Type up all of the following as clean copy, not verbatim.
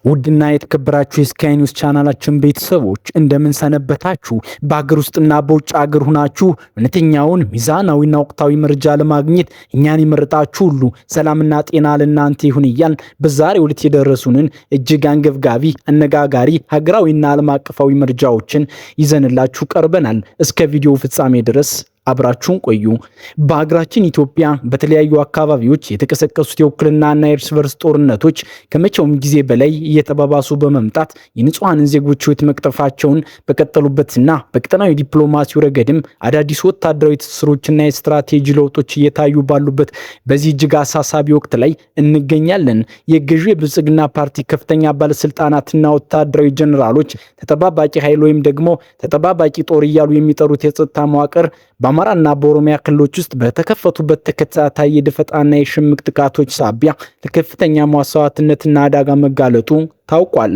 ውድና የተከበራችሁ የስካይ ኒውስ ቻናላችን ቤተሰቦች እንደምን ሰነበታችሁ? በአገር ውስጥና በውጭ ሀገር ሆናችሁ እውነተኛውን ሚዛናዊና ወቅታዊ መረጃ ለማግኘት እኛን የመረጣችሁ ሁሉ ሰላምና ጤና ለእናንተ ይሁን እያል በዛሬው ዕለት የደረሱንን እጅግ አንገብጋቢ አነጋጋሪ ሀገራዊና ዓለም አቀፋዊ መረጃዎችን ይዘንላችሁ ቀርበናል። እስከ ቪዲዮ ፍጻሜ ድረስ አብራችሁን ቆዩ። በሀገራችን ኢትዮጵያ በተለያዩ አካባቢዎች የተቀሰቀሱት የውክልናና የእርስ በርስ ጦርነቶች ከመቼውም ጊዜ በላይ እየተባባሱ በመምጣት የንጹሐንን ዜጎች ሕይወት መቅጠፋቸውን በቀጠሉበትና በቀጠናዊ ዲፕሎማሲው ረገድም አዳዲስ ወታደራዊ ትስስሮችና የስትራቴጂ ለውጦች እየታዩ ባሉበት በዚህ እጅግ አሳሳቢ ወቅት ላይ እንገኛለን። የገዢው የብልጽግና ፓርቲ ከፍተኛ ባለስልጣናትና ወታደራዊ ጀነራሎች ተጠባባቂ ኃይል ወይም ደግሞ ተጠባባቂ ጦር እያሉ የሚጠሩት የጸጥታ መዋቅር በአማራና በኦሮሚያ ክልሎች ውስጥ በተከፈቱበት ተከታታይ የደፈጣና የሽምቅ ጥቃቶች ሳቢያ ለከፍተኛ መስዋዕትነትና አደጋ መጋለጡ ታውቋል።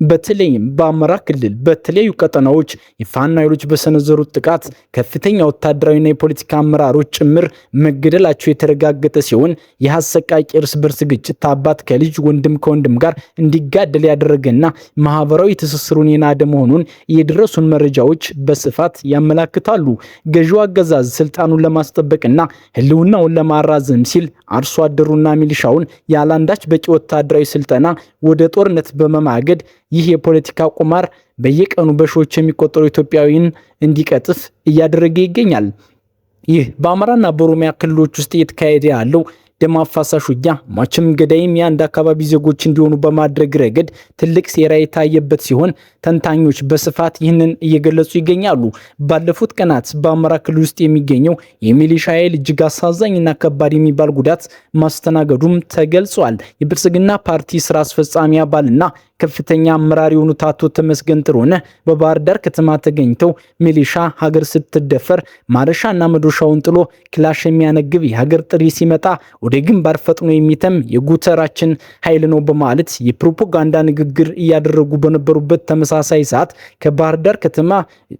በተለይም በአማራ ክልል በተለያዩ ቀጠናዎች የፋኖ ኃይሎች በሰነዘሩት ጥቃት ከፍተኛ ወታደራዊና የፖለቲካ አመራሮች ጭምር መገደላቸው የተረጋገጠ ሲሆን የአሰቃቂ እርስ በርስ ግጭት አባት ከልጅ ወንድም ከወንድም ጋር እንዲጋደል ያደረገና ማህበራዊ ትስስሩን የናደ መሆኑን የደረሱን መረጃዎች በስፋት ያመላክታሉ። ገዢው አገዛዝ ስልጣኑን ለማስጠበቅና ህልውናውን ለማራዘም ሲል አርሶ አደሩና ሚሊሻውን ያላንዳች በቂ ወታደራዊ ስልጠና ወደ ጦርነት በመማገድ ይህ የፖለቲካ ቁማር በየቀኑ በሺዎች የሚቆጠሩ ኢትዮጵያውያን እንዲቀጥፍ እያደረገ ይገኛል። ይህ በአማራና በኦሮሚያ ክልሎች ውስጥ እየተካሄደ ያለው ደም አፋሳሽ ውጊያ ሟችም ገዳይም የአንድ አካባቢ ዜጎች እንዲሆኑ በማድረግ ረገድ ትልቅ ሴራ የታየበት ሲሆን ተንታኞች በስፋት ይህንን እየገለጹ ይገኛሉ። ባለፉት ቀናት በአማራ ክልል ውስጥ የሚገኘው የሚሊሻ ኃይል እጅግ አሳዛኝና ከባድ የሚባል ጉዳት ማስተናገዱም ተገልጿል። የብልጽግና ፓርቲ ስራ አስፈጻሚ አባልና ከፍተኛ አመራር የሆኑት አቶ ተመስገን ጥሩነህ በባህር ዳር ከተማ ተገኝተው ሚሊሻ ሀገር ስትደፈር ማረሻና መዶሻውን ጥሎ ክላሽ የሚያነግብ የሀገር ጥሪ ሲመጣ ወደ ግንባር ፈጥኖ የሚተም የጉተራችን ኃይል ነው በማለት የፕሮፓጋንዳ ንግግር እያደረጉ በነበሩበት ተመሳሳይ ሰዓት ከባህር ዳር ከተማ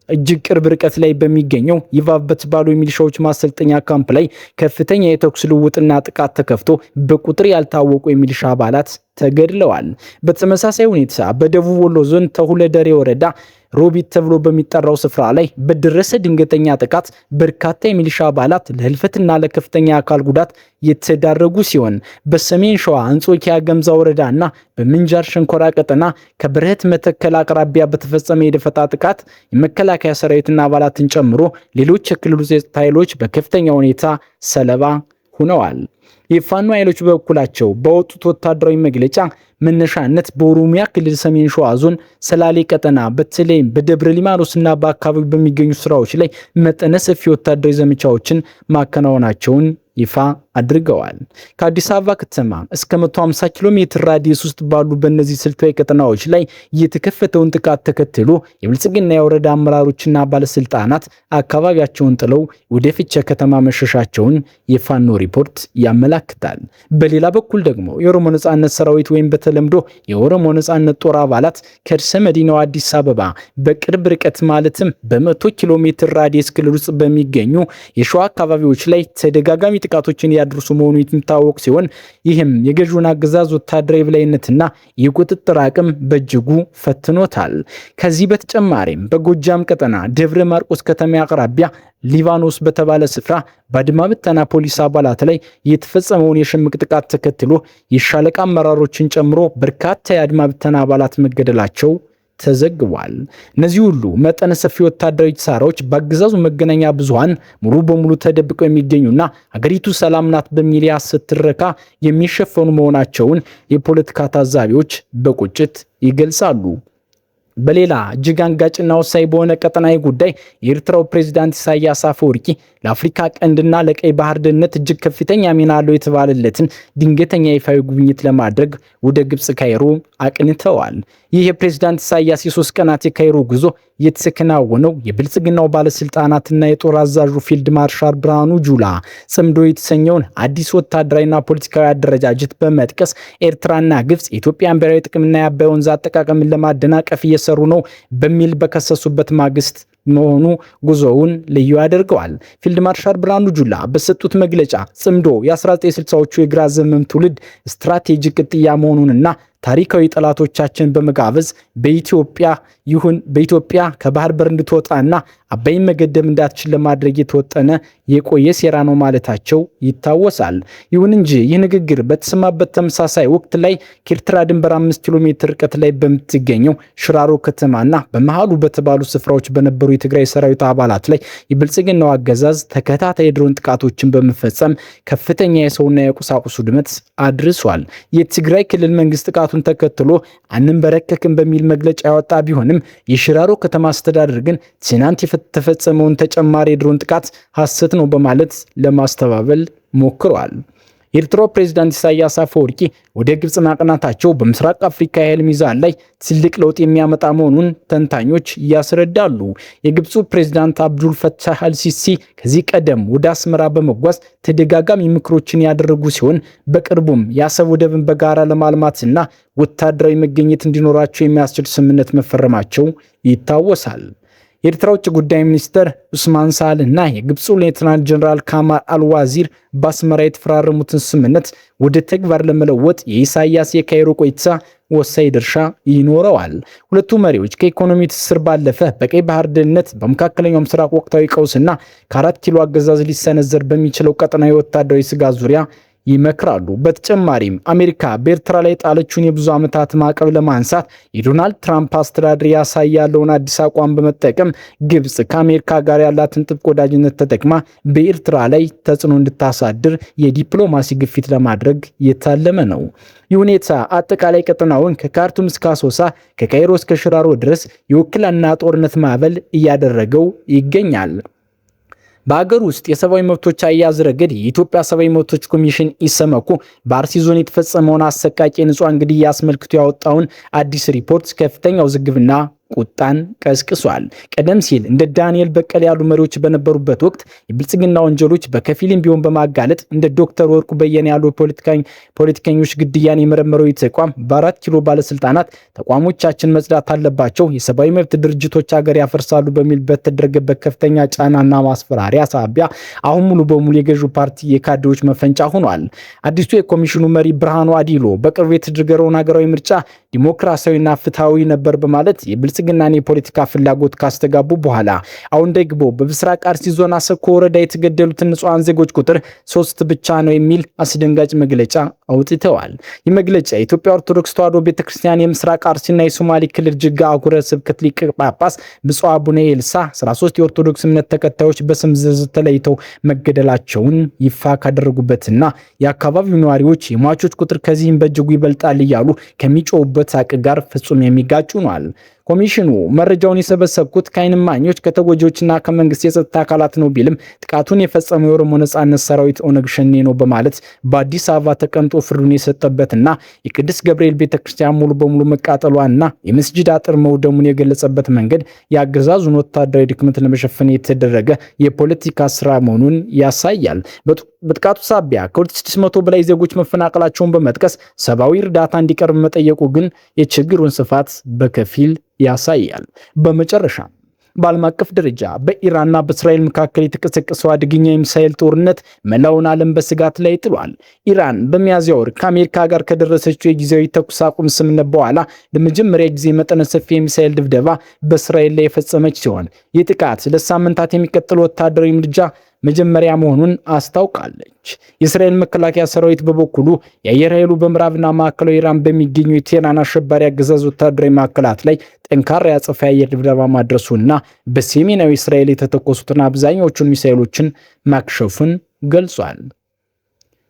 እጅግ ቅርብ ርቀት ላይ በሚገኘው ይቫብ በተባሉ የሚሊሻዎች ማሰልጠኛ ካምፕ ላይ ከፍተኛ የተኩስ ልውውጥና ጥቃት ተከፍቶ በቁጥር ያልታወቁ የሚሊሻ አባላት ተገድለዋል። በተመሳሳይ ሁኔታ በደቡብ ወሎ ዞን ተሁለደሬ ወረዳ ሮቢት ተብሎ በሚጠራው ስፍራ ላይ በደረሰ ድንገተኛ ጥቃት በርካታ የሚሊሻ አባላት ለህልፈትና ለከፍተኛ አካል ጉዳት የተዳረጉ ሲሆን በሰሜን ሸዋ አንጾኪያ ገምዛ ወረዳና በምንጃር ሸንኮራ ቀጠና ከብርህት መተከል አቅራቢያ በተፈጸመ የደፈጣ ጥቃት የመከላከያ ሰራዊትና አባላትን ጨምሮ ሌሎች የክልሉ ጸጥታ ኃይሎች በከፍተኛ ሁኔታ ሰለባ ሆነዋል። የፋኖ ኃይሎች በበኩላቸው በወጡት ወታደራዊ መግለጫ መነሻነት በኦሮሚያ ክልል ሰሜን ሸዋ ዞን ሰላሌ ቀጠና በተለይም በደብረ ሊባኖስና በአካባቢው በሚገኙ ስራዎች ላይ መጠነ ሰፊ ወታደራዊ ዘመቻዎችን ማከናወናቸውን ይፋ አድርገዋል። ከአዲስ አበባ ከተማ እስከ 150 ኪሎ ሜትር ራዲየስ ውስጥ ባሉ በእነዚህ ስልታዊ ቀጠናዎች ላይ የተከፈተውን ጥቃት ተከትሎ የብልጽግና የወረዳ አመራሮችና ባለስልጣናት አካባቢያቸውን ጥለው ወደ ፍቼ ከተማ መሸሻቸውን የፋኖ ሪፖርት ያመላክታል። በሌላ በኩል ደግሞ የኦሮሞ ነጻነት ሰራዊት ወይም በተለምዶ የኦሮሞ ነጻነት ጦር አባላት ከርዕሰ መዲናው አዲስ አበባ በቅርብ ርቀት ማለትም በ100 ኪሎ ሜትር ራዲየስ ክልል ውስጥ በሚገኙ የሸዋ አካባቢዎች ላይ ተደጋጋሚ ጥቃቶችን ያደርሱ መሆኑ የሚታወቅ ሲሆን ይህም የገዢውን አገዛዝ ወታደራዊ የበላይነትና የቁጥጥር አቅም በእጅጉ ፈትኖታል። ከዚህ በተጨማሪም በጎጃም ቀጠና ደብረ ማርቆስ ከተማ አቅራቢያ ሊባኖስ በተባለ ስፍራ በአድማ ብተና ፖሊስ አባላት ላይ የተፈጸመውን የሽምቅ ጥቃት ተከትሎ የሻለቃ አመራሮችን ጨምሮ በርካታ የአድማ ብተና አባላት መገደላቸው ተዘግቧል። እነዚህ ሁሉ መጠነ ሰፊ ወታደራዊ ኪሳራዎች በአገዛዙ መገናኛ ብዙሃን ሙሉ በሙሉ ተደብቀው የሚገኙና ሀገሪቱ ሰላም ናት በሚል የሐሰት ትረካ የሚሸፈኑ መሆናቸውን የፖለቲካ ታዛቢዎች በቁጭት ይገልጻሉ። በሌላ እጅግ አንጋጭና ወሳኝ በሆነ ቀጠናዊ ጉዳይ የኤርትራው ፕሬዝዳንት ኢሳያስ አፈወርቂ ለአፍሪካ ቀንድና ለቀይ ባህር ደህንነት እጅግ ከፍተኛ ሚና አለው የተባለለትን ድንገተኛ ይፋዊ ጉብኝት ለማድረግ ወደ ግብጽ ካይሮ አቅንተዋል። ይህ የፕሬዝዳንት ኢሳያስ የ3 ቀናት የካይሮ ጉዞ የተከናወነው የብልጽግናው ባለስልጣናትና የጦር አዛዡ ፊልድ ማርሻል ብርሃኑ ጁላ ጽምዶ የተሰኘውን አዲስ ወታደራዊና ፖለቲካዊ አደረጃጀት በመጥቀስ ኤርትራና ግብጽ የኢትዮጵያን ብሔራዊ ጥቅምና የአባይ ወንዝ አጠቃቀምን ለማደናቀፍ እየሰሩ ነው በሚል በከሰሱበት ማግስት መሆኑ ጉዞውን ልዩ ያደርገዋል። ፊልድ ማርሻል ብርሃኑ ጁላ በሰጡት መግለጫ ጽምዶ የ1960ዎቹ የግራ ዘመም ትውልድ ስትራቴጂ ቅጥያ መሆኑንና ታሪካዊ ጠላቶቻችን በመጋበዝ በኢትዮጵያ ከባህር በር እንድትወጣና አባይን መገደብ እንዳትችል ለማድረግ የተወጠነ የቆየ ሴራ ነው ማለታቸው ይታወሳል። ይሁን እንጂ ይህ ንግግር በተሰማበት ተመሳሳይ ወቅት ላይ ከኤርትራ ድንበር 5 ኪሎ ሜትር ርቀት ላይ በምትገኘው ሽራሮ ከተማና በመሃሉ በተባሉ ስፍራዎች በነበሩ የትግራይ ሰራዊት አባላት ላይ የብልጽግናው አገዛዝ ተከታታይ የድሮን ጥቃቶችን በመፈጸም ከፍተኛ የሰውና የቁሳቁስ ውድመት አድርሷል። የትግራይ ክልል መንግስት ጥቃቱን ተከትሎ አንንበረከክም በሚል መግለጫ ያወጣ ቢሆንም የሽራሮ ከተማ አስተዳደር ግን ትናንት የተፈጸመውን ተጨማሪ የድሮን ጥቃት ሐሰት ነው በማለት ለማስተባበል ሞክሯል። የኤርትራው ፕሬዝዳንት ኢሳያስ አፈወርቂ ወደ ግብጽ ማቅናታቸው በምስራቅ አፍሪካ የኃይል ሚዛን ላይ ትልቅ ለውጥ የሚያመጣ መሆኑን ተንታኞች ያስረዳሉ። የግብፁ ፕሬዝዳንት አብዱል ፈታህ አልሲሲ ከዚህ ቀደም ወደ አስመራ በመጓዝ ተደጋጋሚ ምክሮችን ያደረጉ ሲሆን በቅርቡም የአሰብ ወደብን በጋራ ለማልማትና ወታደራዊ መገኘት እንዲኖራቸው የሚያስችል ስምምነት መፈረማቸው ይታወሳል። የኤርትራ ውጭ ጉዳይ ሚኒስትር ኡስማን ሳል እና የግብፁ ሌተናንት ጀነራል ካማል አልዋዚር በአስመራ የተፈራረሙትን ስምምነት ወደ ተግባር ለመለወጥ የኢሳያስ የካይሮ ቆይታ ወሳኝ ድርሻ ይኖረዋል። ሁለቱ መሪዎች ከኢኮኖሚ ትስስር ባለፈ በቀይ ባህር ደህንነት፣ በመካከለኛው ምስራቅ ወቅታዊ ቀውስና ከ4 ኪሎ አገዛዝ ሊሰነዘር በሚችለው ቀጠናዊ ወታደራዊ ስጋት ዙሪያ ይመክራሉ። በተጨማሪም አሜሪካ በኤርትራ ላይ ጣለችውን የብዙ ዓመታት ማዕቀብ ለማንሳት የዶናልድ ትራምፕ አስተዳደር ያሳያለውን አዲስ አቋም በመጠቀም ግብጽ ከአሜሪካ ጋር ያላትን ጥብቅ ወዳጅነት ተጠቅማ በኤርትራ ላይ ተጽዕኖ እንድታሳድር የዲፕሎማሲ ግፊት ለማድረግ የታለመ ነው። ይህ ሁኔታ አጠቃላይ ቀጠናውን ከካርቱም እስከ አሶሳ ከካይሮ እስከ ሽራሮ ድረስ የውክልና ጦርነት ማዕበል እያደረገው ይገኛል። በአገር ውስጥ የሰብአዊ መብቶች አያያዝ ረገድ የኢትዮጵያ ሰብአዊ መብቶች ኮሚሽን ኢሰመኮ በአርሲ ዞን የተፈጸመውን አሰቃቂ ንጹሃን ግድያ አስመልክቶ ያወጣውን አዲስ ሪፖርት ከፍተኛ ውዝግብና ቁጣን ቀስቅሷል። ቀደም ሲል እንደ ዳንኤል በቀለ ያሉ መሪዎች በነበሩበት ወቅት የብልጽግና ወንጀሎች በከፊልም ቢሆን በማጋለጥ እንደ ዶክተር ወርቁ በየነ ያሉ ፖለቲከኞች ግድያን የመረመረው ተቋም በ4 ኪሎ ባለስልጣናት ተቋሞቻችን መጽዳት አለባቸው፣ የሰብአዊ መብት ድርጅቶች ሀገር ያፈርሳሉ በሚል በተደረገበት ከፍተኛ ጫናና ማስፈራሪያ ሳቢያ አሁን ሙሉ በሙሉ የገዢው ፓርቲ የካድሬዎች መፈንጫ ሆኗል። አዲሱ የኮሚሽኑ መሪ ብርሃኑ አዲሎ በቅርቡ የተደረገውን ሀገራዊ ምርጫ ዲሞክራሲያዊና ፍትሃዊ ነበር በማለት የብልጽግናን የፖለቲካ ፍላጎት ካስተጋቡ በኋላ አሁን ደግሞ በምስራቅ አርሲ ዞን አሰኮ ወረዳ የተገደሉትን ንጹሃን ዜጎች ቁጥር 3 ብቻ ነው የሚል አስደንጋጭ መግለጫ አውጥተዋል። ይህ መግለጫ የኢትዮጵያ ኦርቶዶክስ ተዋሕዶ ቤተክርስቲያን የምስራቅ አርሲና የሶማሌ ክልል ጅጋ አህጉረ ስብከት ሊቀ ጳጳስ ብፁዕ አቡነ ኤልሳ 13 የኦርቶዶክስ እምነት ተከታዮች በስም ዝርዝር ተለይተው መገደላቸውን ይፋ ካደረጉበትና የአካባቢው ነዋሪዎች የሟቾች ቁጥር ከዚህም በእጅጉ ይበልጣል እያሉ ከሚጮውበት አቅ ጋር ፍጹም የሚጋጩ ነዋል። ኮሚሽኑ መረጃውን የሰበሰብኩት ከዓይን እማኞች ከተጎጂዎችና ከመንግስት የጸጥታ አካላት ነው ቢልም ጥቃቱን የፈጸመው የኦሮሞ ነጻነት ሰራዊት ኦነግ ሸኔ ነው በማለት በአዲስ አበባ ተቀምጦ ፍርዱን የሰጠበትና የቅድስት ገብርኤል ቤተክርስቲያን ሙሉ በሙሉ መቃጠሏና የመስጂድ አጥር መውደሙን የገለጸበት መንገድ የአገዛዙን ወታደራዊ ድክመት ለመሸፈን የተደረገ የፖለቲካ ስራ መሆኑን ያሳያል። በጥቃቱ ሳቢያ ከ2600 በላይ ዜጎች መፈናቀላቸውን በመጥቀስ ሰብአዊ እርዳታ እንዲቀርብ መጠየቁ ግን የችግሩን ስፋት በከፊል ያሳያል። በመጨረሻ በዓለም አቀፍ ደረጃ በኢራንና በእስራኤል መካከል የተቀሰቀሰው አደገኛ የሚሳኤል ጦርነት መላውን ዓለም በስጋት ላይ ጥሏል። ኢራን በሚያዝያ ወር ከአሜሪካ ጋር ከደረሰችው የጊዜያዊ ተኩስ አቁም ስምምነት በኋላ ለመጀመሪያ ጊዜ መጠነ ሰፊ የሚሳኤል ድብደባ በእስራኤል ላይ የፈጸመች ሲሆን ይህ ጥቃት ለሳምንታት የሚቀጥል ወታደራዊ እርምጃ መጀመሪያ መሆኑን አስታውቃለች። የእስራኤል መከላከያ ሰራዊት በበኩሉ የአየር ኃይሉ በምዕራብና ማዕከላዊ ኢራን በሚገኙ የቴህራን አሸባሪ አገዛዝ ወታደራዊ ማዕከላት ላይ ጠንካራ የአጸፋ የአየር ድብደባ ማድረሱና በሰሜናዊ እስራኤል የተተኮሱትን አብዛኛዎቹን ሚሳኤሎችን ማክሸፉን ገልጿል።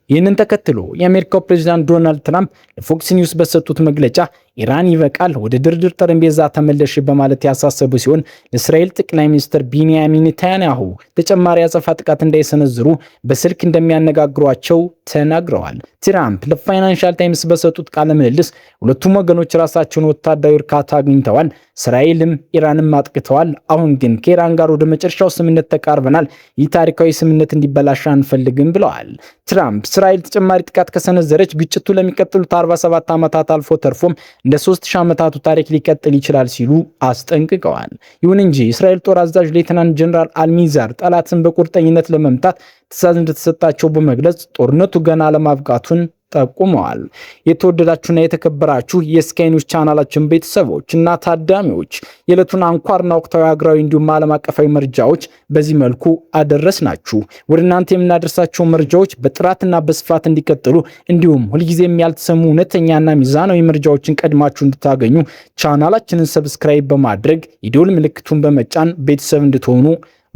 ይህንን ተከትሎ የአሜሪካው ፕሬዝዳንት ዶናልድ ትራምፕ ለፎክስ ኒውስ በሰጡት መግለጫ ኢራን ይበቃል፣ ወደ ድርድር ጠረጴዛ ተመለሽ በማለት ያሳሰቡ ሲሆን ለእስራኤል ጠቅላይ ሚኒስትር ቢንያሚን ኔታንያሁ ተጨማሪ አጸፋ ጥቃት እንዳይሰነዝሩ በስልክ እንደሚያነጋግሯቸው ተናግረዋል። ትራምፕ ለፋይናንሻል ታይምስ በሰጡት ቃለ ምልልስ ሁለቱም ወገኖች ራሳቸውን ወታደራዊ እርካታ አግኝተዋል፣ እስራኤልም ኢራንም አጥቅተዋል። አሁን ግን ከኢራን ጋር ወደ መጨረሻው ስምምነት ተቃርበናል። ይህ ታሪካዊ ስምምነት እንዲበላሽ አንፈልግም ብለዋል። ትራምፕ እስራኤል ተጨማሪ ጥቃት ከሰነዘረች ግጭቱ ለሚቀጥሉት 47 ዓመታት አልፎ ተርፎም እንደ 3000 ዓመታቱ ታሪክ ሊቀጥል ይችላል ሲሉ አስጠንቅቀዋል። ይሁን እንጂ የእስራኤል ጦር አዛዥ ሌተናንት ጀነራል አልሚዛር ጠላትን በቁርጠኝነት ለመምታት ትዕዛዝ እንደተሰጣቸው በመግለጽ ጦርነቱ ገና ለማብቃቱን ጠቁመዋል። የተወደዳችሁና የተከበራችሁ የስካይ ኒውስ ቻናላችን ቤተሰቦች እና ታዳሚዎች የዕለቱን አንኳርና ወቅታዊ ሀገራዊ እንዲሁም ዓለም አቀፋዊ መረጃዎች በዚህ መልኩ አደረስናችሁ። ወደ እናንተ የምናደርሳቸው መረጃዎች በጥራትና በስፋት እንዲቀጥሉ እንዲሁም ሁልጊዜም ያልተሰሙ እውነተኛና ሚዛናዊ መረጃዎችን ቀድማችሁ እንድታገኙ ቻናላችንን ሰብስክራይብ በማድረግ የደወል ምልክቱን በመጫን ቤተሰብ እንድትሆኑ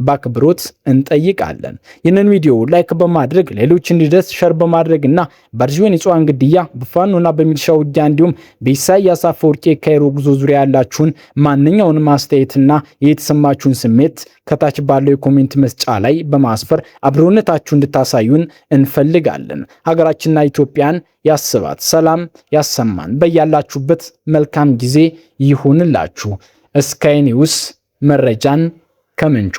በአክብሮት እንጠይቃለን። ይህንን ቪዲዮ ላይክ በማድረግ ሌሎች እንዲደርስ ሸር በማድረግና በአርጂውን የጽዋን ግድያ በፋኖና በሚሊሻ ውጊያ እንዲሁም በኢሳያስ አፈወርቂ የካይሮ ጉዞ ዙሪያ ያላችሁን ማንኛውንም አስተያየትና የተሰማችሁን ስሜት ከታች ባለው የኮሜንት መስጫ ላይ በማስፈር አብሮነታችሁ እንድታሳዩን እንፈልጋለን። ሀገራችንና ኢትዮጵያን ያስባት፣ ሰላም ያሰማን። በያላችሁበት መልካም ጊዜ ይሁንላችሁ። ስካይ ኒውስ መረጃን ከምንጩ